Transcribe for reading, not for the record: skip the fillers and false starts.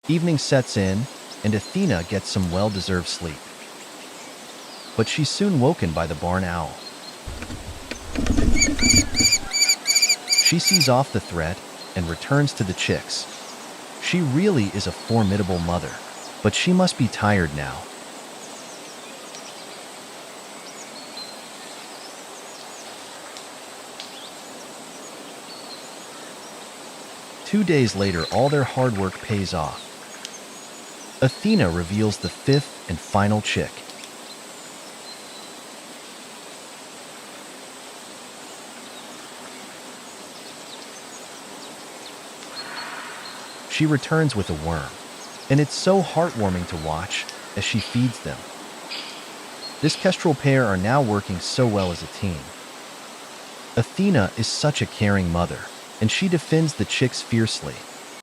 Evening sets in, and Athena gets some well-deserved sleep. But she's soon woken by the barn owl. She sees off the threat and returns to the chicks. She really is a formidable mother, but she must be tired now. Two days later, all their hard work pays off. Athena reveals the fifth and final chick. She returns with a worm, and it's so heartwarming to watch as she feeds them. This Kestrel pair are now working so well as a team. Athena is such a caring mother, and she defends the chicks fiercely.